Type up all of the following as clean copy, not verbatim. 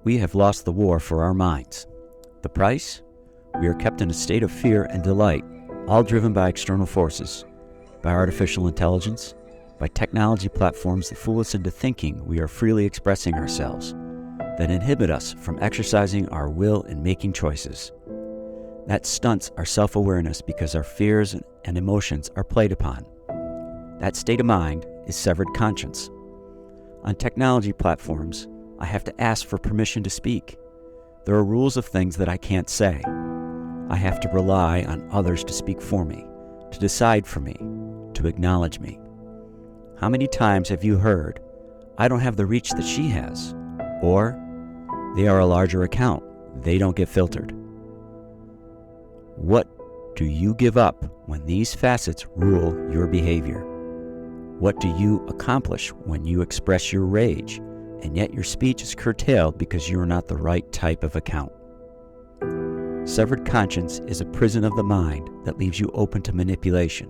We have lost the war for our minds. The price? We are kept in a state of fear and delight, all driven by external forces, by artificial intelligence, by technology platforms that fool us into thinking we are freely expressing ourselves, that inhibit us from exercising our will and making choices. That stunts our self-awareness because our fears and emotions are played upon. That state of mind is severed conscience. On technology platforms, I have to ask for permission to speak. There are rules of things that I can't say. I have to rely on others to speak for me, to decide for me, to acknowledge me. How many times have you heard, "I don't have the reach that she has," or "They are a larger account, they don't get filtered"? What do you give up when these facets rule your behavior? What do you accomplish when you express your rage, and yet your speech is curtailed because you are not the right type of account? Severed conscience is a prison of the mind that leaves you open to manipulation.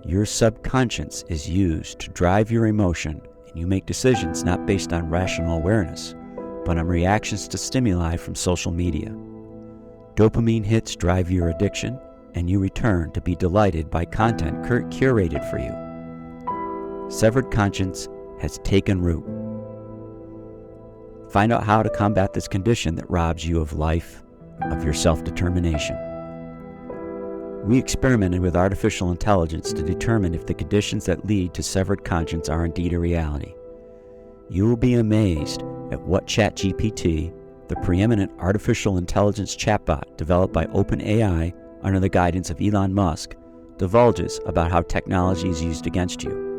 Your subconscious is used to drive your emotion, and you make decisions not based on rational awareness, but on reactions to stimuli from social media. Dopamine hits drive your addiction, and you return to be delighted by content curated for you. Severed conscience has taken root. Find out how to combat this condition that robs you of life, of your self-determination. We experimented with artificial intelligence to determine if the conditions that lead to severed conscience are indeed a reality. You will be amazed at what ChatGPT, the preeminent artificial intelligence chatbot developed by OpenAI under the guidance of Elon Musk, divulges about how technology is used against you.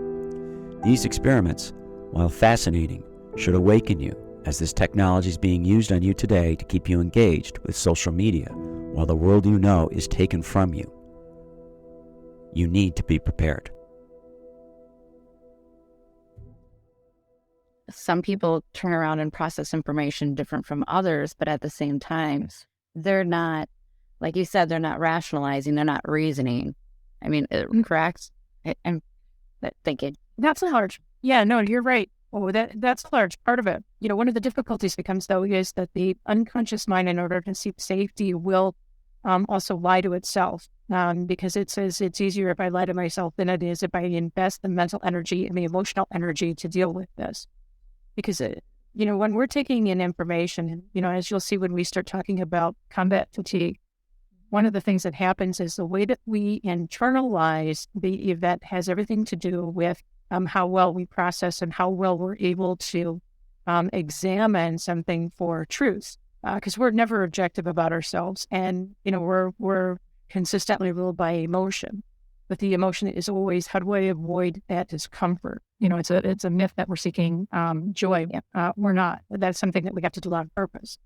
These experiments, while fascinating, should awaken you, as this technology is being used on you today to keep you engaged with social media, while the world you know is taken from you. You need to be prepared. Some people turn around and process information different from others, but at the same time, they're not, like you said, they're not rationalizing, they're not reasoning. I mean, correct? I'm thinking. That's a large, yeah, no, you're right. Oh, that's a large part of it. You know, one of the difficulties that comes though is that the unconscious mind, in order to seek safety, will also lie to itself, because it says it's easier if I lie to myself than it is if I invest the mental energy and the emotional energy to deal with this. Because, when we're taking in information, as you'll see when we start talking about combat fatigue, one of the things that happens is the way that we internalize the event has everything to do with how well we process and how well we're able to examine something for truth. Because we're never objective about ourselves, and we're consistently ruled by emotion. But the emotion is always, how do I avoid that discomfort? It's a myth that we're seeking joy. We're not. That's something that we have to do on purpose.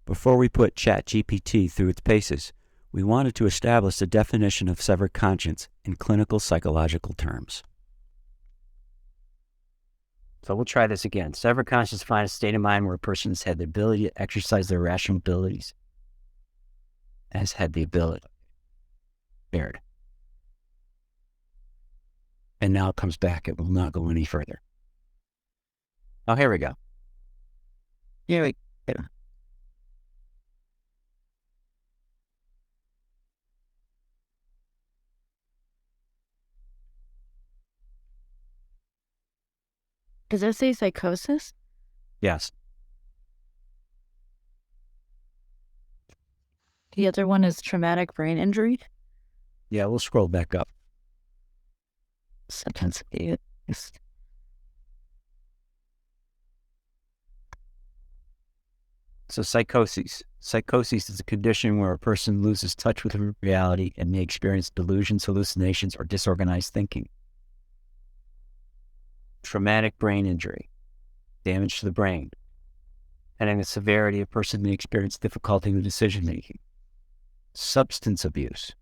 Before we put ChatGPT through its paces, we wanted to establish a definition of severed conscience in clinical psychological terms. So we'll try this again. Severed conscience defines a state of mind where a person has had the ability to exercise their rational abilities. Has had the ability. Bared. And now it comes back. It will not go any further. Oh, here we go. Here we go. Does it say psychosis? Yes. The other one is traumatic brain injury. Yeah, we'll scroll back up. Sometimes it's... So psychosis. Psychosis is a condition where a person loses touch with reality and may experience delusions, hallucinations, or disorganized thinking. Traumatic brain injury, damage to the brain, and in the severity, a person may experience difficulty with decision-making. Substance abuse,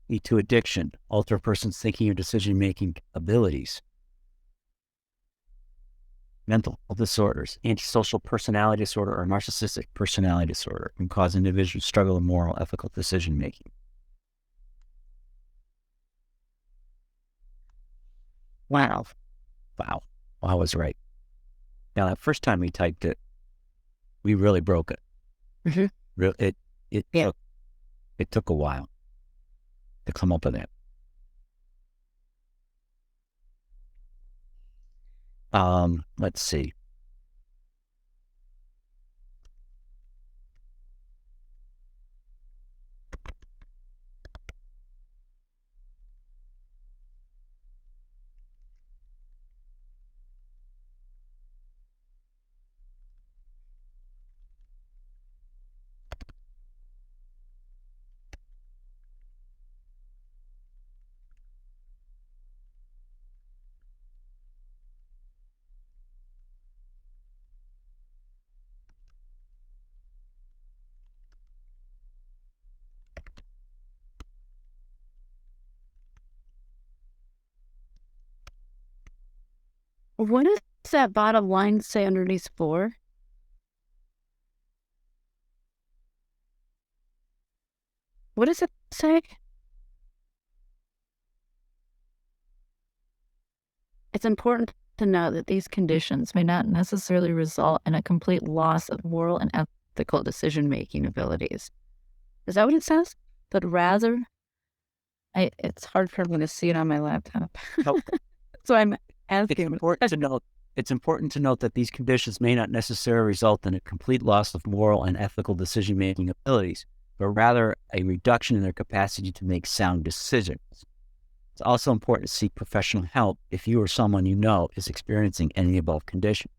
lead to addiction, alter a person's thinking or decision-making abilities. Mental disorders, antisocial personality disorder, or narcissistic personality disorder can cause individuals to struggle with moral, ethical decision-making. Wow. I was right. Now, that first time we typed it, we really broke it. Mm-hmm. It Yeah. took a while to come up with it. Let's see. What does that bottom line say underneath for? What does it say? It's important to note that these conditions may not necessarily result in a complete loss of moral and ethical decision-making abilities. Is that what it says? But rather, it's hard for me to see it on my laptop. No, So I'm it's asking. important to note. It's important to note that these conditions may not necessarily result in a complete loss of moral and ethical decision-making abilities, but rather a reduction in their capacity to make sound decisions. It's also important to seek professional help if you or someone you know is experiencing any above conditions.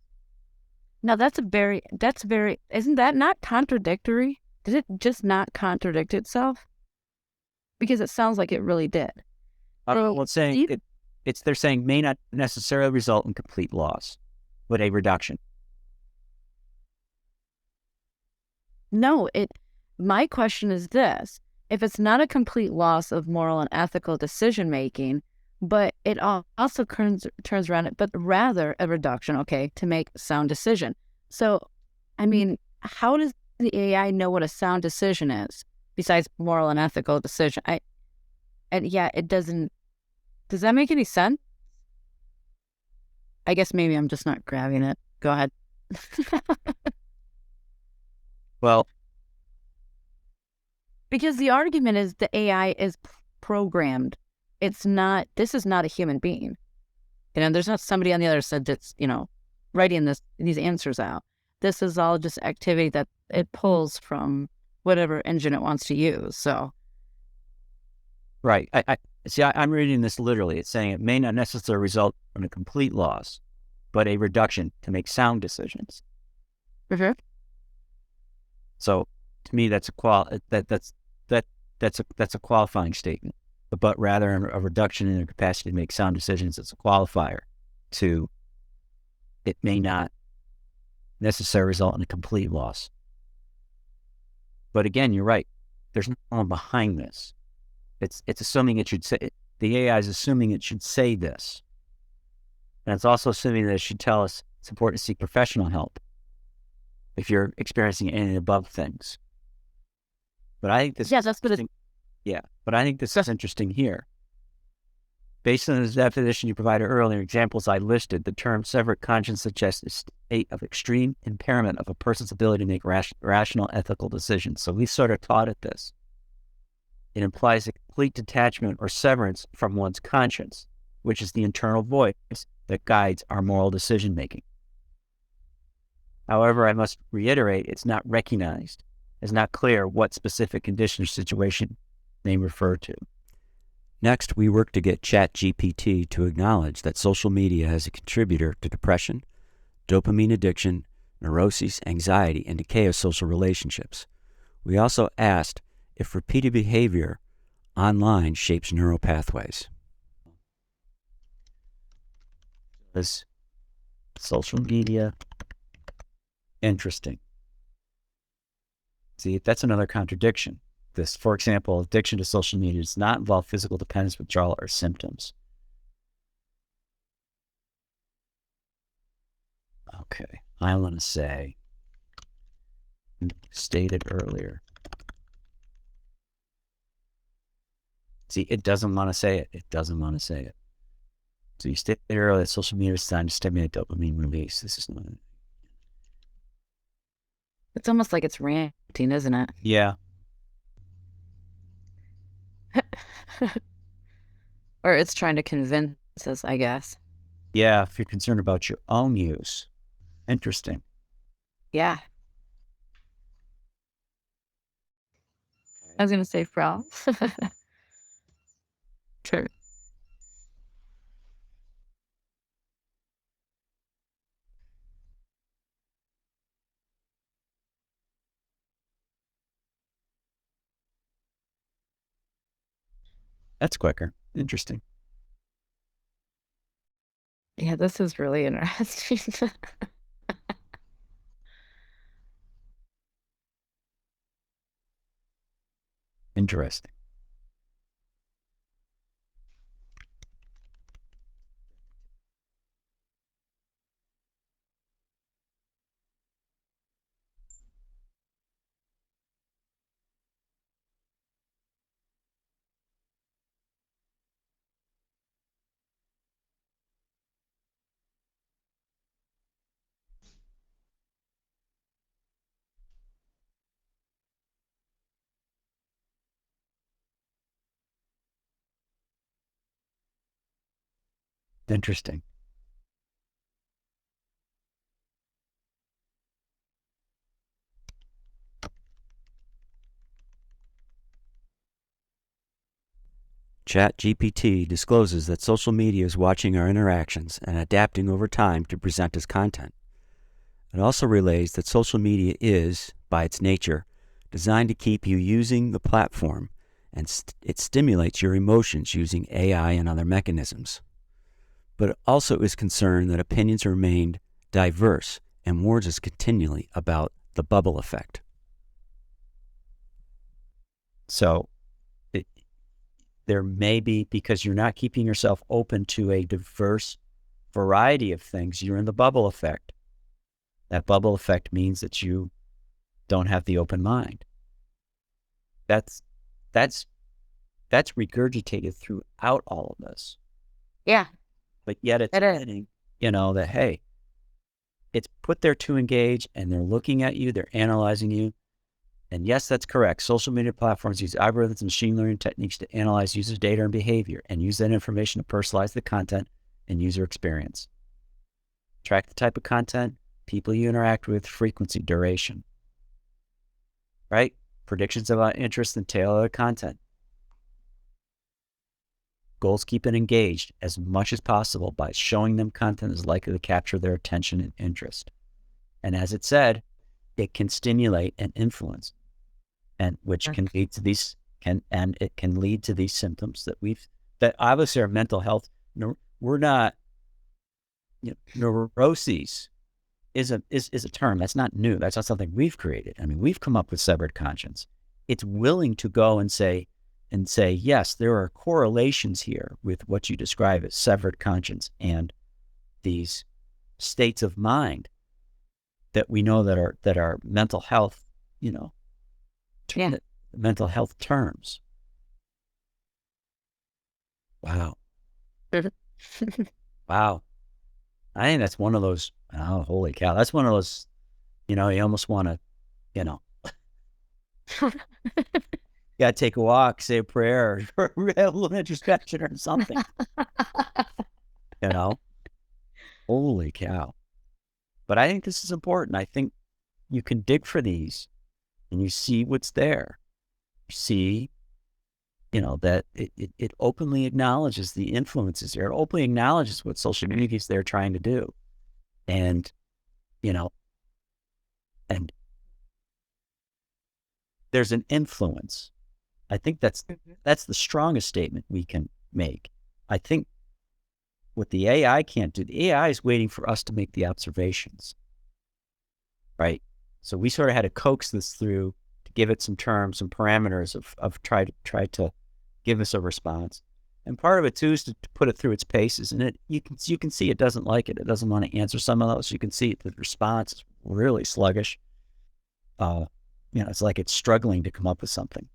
Now isn't that not contradictory? Did it just not contradict itself? Because it sounds like it really did. Well, they're saying may not necessarily result in complete loss, but a reduction. No, my question is this. If it's not a complete loss of moral and ethical decision-making, but it also turns around, but rather a reduction, okay, to make sound decision. So, I mean, how does the AI know what a sound decision is besides moral and ethical decision? It doesn't. Does that make any sense? I guess maybe I'm just not grabbing it. Go ahead. Well, because the argument is the AI is programmed. This is not a human being. There's not somebody on the other side that's, writing these answers out. This is all just activity that it pulls from whatever engine it wants to use. So, right. I'm reading this literally. It's saying it may not necessarily result in a complete loss, but a reduction to make sound decisions. mm-hmm. So, to me, that's a qualifying statement. But rather a reduction in their capacity to make sound decisions is a qualifier to it may not necessarily result in a complete loss. But again, you're right. There's no one behind this. It's assuming it should say, the AI is assuming it should say this. And it's also assuming that it should tell us it's important to seek professional help if you're experiencing any above things. But I think this but I think this is interesting here. Based on the definition you provided earlier, examples I listed, the term severed conscience suggests a state of extreme impairment of a person's ability to make rational ethical decisions. So we sort of taught it this. It implies a complete detachment or severance from one's conscience, which is the internal voice that guides our moral decision-making. However, I must reiterate, it's not recognized. It's not clear what specific condition or situation they refer to. Next, we work to get ChatGPT to acknowledge that social media is a contributor to depression, dopamine addiction, neuroses, anxiety, and decay of social relationships. We also asked if repeated behavior online shapes neural pathways. Is social media interesting? See, that's another contradiction. This, for example, addiction to social media does not involve physical dependence, withdrawal, or symptoms. Okay, I want to say, stated earlier. See, it doesn't want to say it. It doesn't want to say it. So you stated earlier that social media is designed to stimulate dopamine release. This is not It's almost like it's ranting, isn't it? Yeah. Or it's trying to convince us, I guess. Yeah, if you're concerned about your own use. Interesting. Yeah. I was going to say Frau. Sure. That's quicker. Interesting. Yeah, this is really interesting. Interesting. Interesting. ChatGPT discloses that social media is watching our interactions and adapting over time to present as content. It also relays that social media is, by its nature, designed to keep you using the platform, and it stimulates your emotions using AI and other mechanisms. But it also is concerned that opinions remain diverse and warns us continually about the bubble effect. So there may be, because you're not keeping yourself open to a diverse variety of things, you're in the bubble effect. That bubble effect means that you don't have the open mind. That's regurgitated throughout all of this. Yeah. But yet it's admitting, that, hey, it's put there to engage, and they're looking at you, they're analyzing you. And yes, that's correct. Social media platforms use algorithms and machine learning techniques to analyze users' data and behavior and use that information to personalize the content and user experience. Track the type of content, people you interact with, frequency, duration. Right? Predictions about interest and tailored content. Goals keep it engaged as much as possible by showing them content is likely to capture their attention and interest. And as it said, it can stimulate and influence, and which can lead to these it can lead to these symptoms that obviously are mental health. We're not, neuroses is a term that's not new. That's not something we've created. I mean, we've come up with severed conscience. It's willing to go and say, yes, there are correlations here with what you describe as severed conscience and these states of mind that we know that are mental health, mental health terms. Wow. Wow. I think that's one of those, oh, holy cow. That's one of those, you almost want to, got to take a walk, say a prayer, or have a little introspection or something. Holy cow. But I think this is important. I think you can dig for these and you see what's there. You see, that it openly acknowledges the influences there. It openly acknowledges what social media is there trying to do. And, and there's an influence. I think that's the strongest statement we can make. I think what the AI can't do, the AI is waiting for us to make the observations, right? So we sort of had to coax this through to give it some terms, some parameters of try to give us a response. And part of it too is to put it through its paces. And you can see it doesn't like it. It doesn't want to answer some of those. You can see the response is really sluggish. It's like it's struggling to come up with something.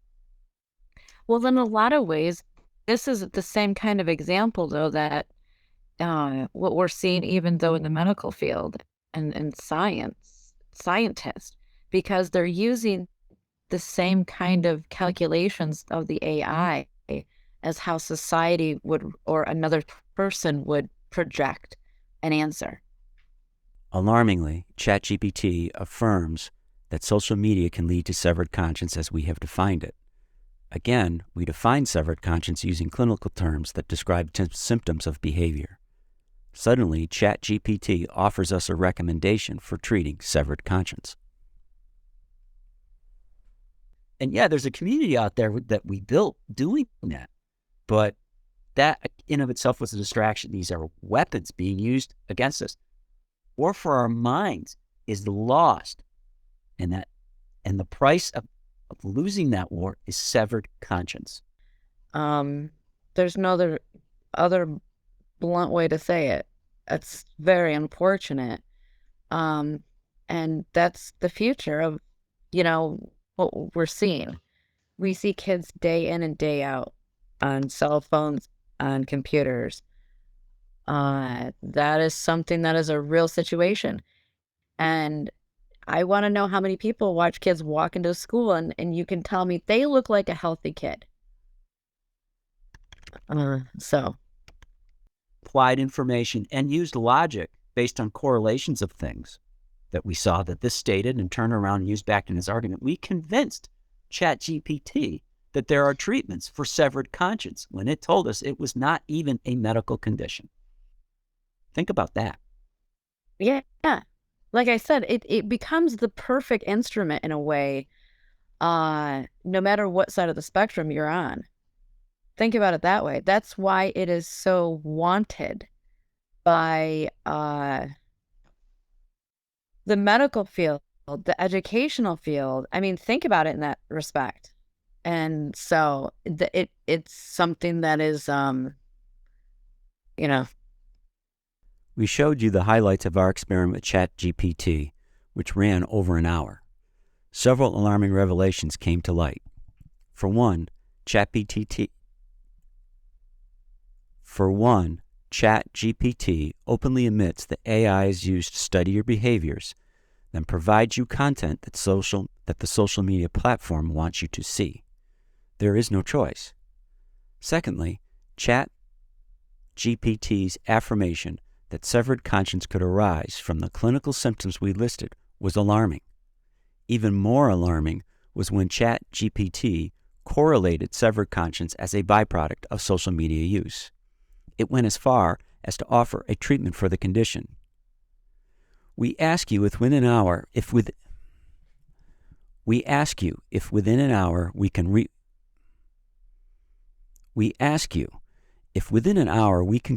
Well, in a lot of ways, this is the same kind of example, though, that what we're seeing, even though in the medical field and scientists, because they're using the same kind of calculations of the AI as how society would or another person would project an answer. Alarmingly, ChatGPT affirms that social media can lead to severed conscience as we have defined it. Again, we define severed conscience using clinical terms that describe symptoms of behavior. Suddenly, ChatGPT offers us a recommendation for treating severed conscience. And yeah, there's a community out there that we built doing that. But that in of itself was a distraction. These are weapons being used against us. War for our minds is lost. And the price of losing that war is severed conscience. There's no other blunt way to say it. It's very unfortunate. And that's the future of, what we're seeing. We see kids day in and day out on cell phones, on computers. That is something that is a real situation. And I want to know how many people watch kids walk into school and you can tell me they look like a healthy kid. So. Applied information and used logic based on correlations of things that we saw that this stated and turned around and used back in his argument. We convinced ChatGPT that there are treatments for severed conscience when it told us it was not even a medical condition. Think about that. Yeah. Like I said, it becomes the perfect instrument in a way, no matter what side of the spectrum you're on. Think about it that way. That's why it is so wanted by the medical field, the educational field. I mean, think about it in that respect. And so it's something that is, We showed you the highlights of our experiment with ChatGPT, which ran over an hour. Several alarming revelations came to light. For one, ChatGPT openly admits that AI is used to study your behaviors, then provides you content that the social media platform wants you to see. There is no choice. Secondly, ChatGPT's affirmation that severed conscience could arise from the clinical symptoms we listed was alarming. Even more alarming was when ChatGPT correlated severed conscience as a byproduct of social media use. It went as far as to offer a treatment for the condition. We ask you if within an hour we can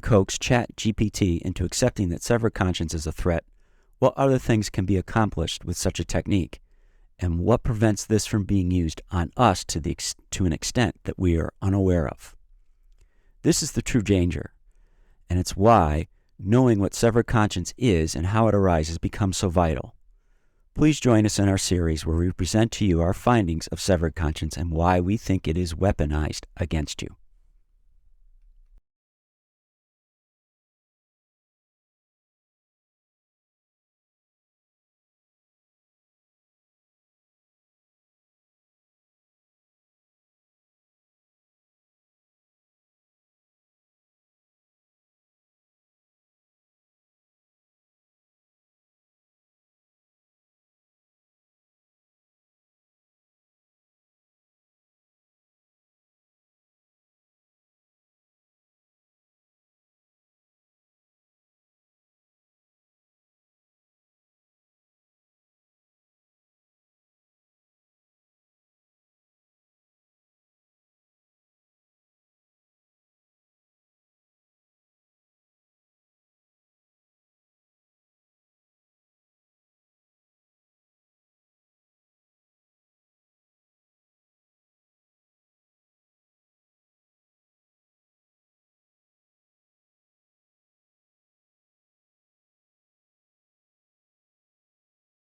coax ChatGPT into accepting that severed conscience is a threat, what other things can be accomplished with such a technique, and what prevents this from being used on us to an extent that we are unaware of. This is the true danger, and it's why knowing what severed conscience is and how it arises becomes so vital. Please join us in our series where we present to you our findings of severed conscience and why we think it is weaponized against you.